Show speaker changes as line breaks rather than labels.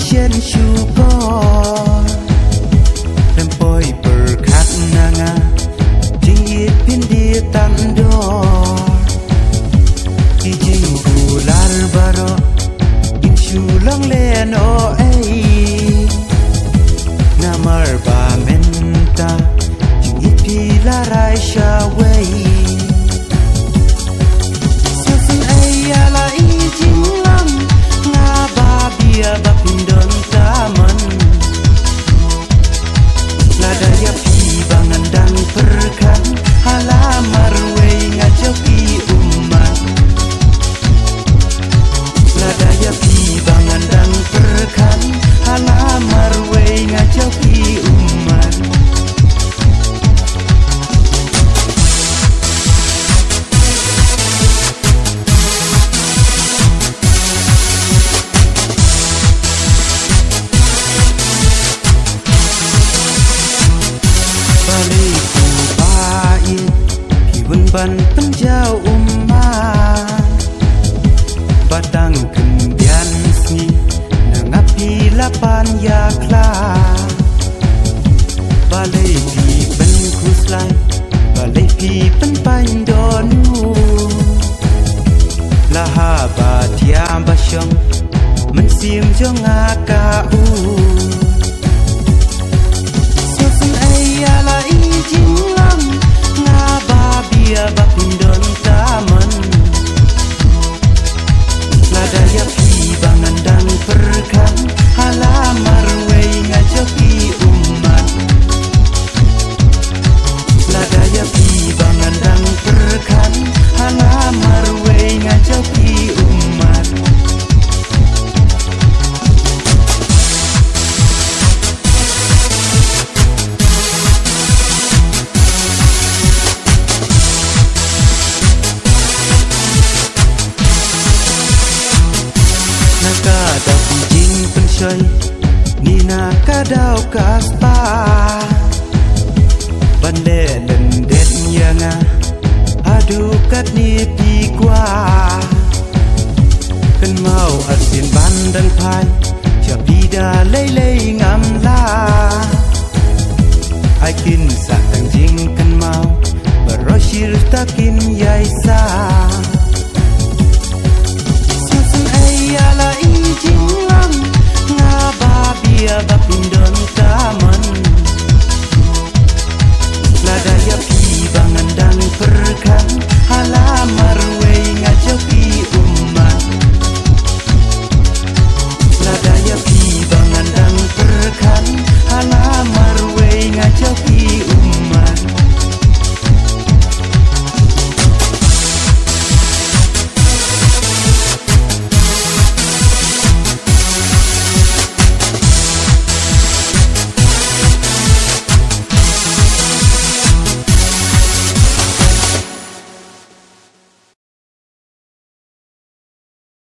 chen chu ko lem poi per khat na nga jing yit pin di tan do ki jing bu lar baro in chu long le no ai na mar ba menta jing yit pi la rai sha wei so sin ai ya la i jing lam nga ba bia ba pin don ta man la da ya pi bangan dang perkan hala marwei ngajau ki umat la da ya pi bangan dang perkan hala marwei ngajau ki umat ban penjau batang kendian sni nengapi lapan yakla balai pi pen kuslai balai pi pen pandonu laha batiam basyong mensim jong akau sosun ayala ijinglam ngaba bia bapin don taman lada ya pi bangan dan perkan hala marwei ngajau ki umat lada ya pi bangan dan perkan hala marwei ngajau ki umat Nina kadau kaspa bande lendet nyanga adu kat ni pi kwa kan mau asin bandang pai japida lei ngam la ai kin sa tang jing kan mau baroshir takin yai sa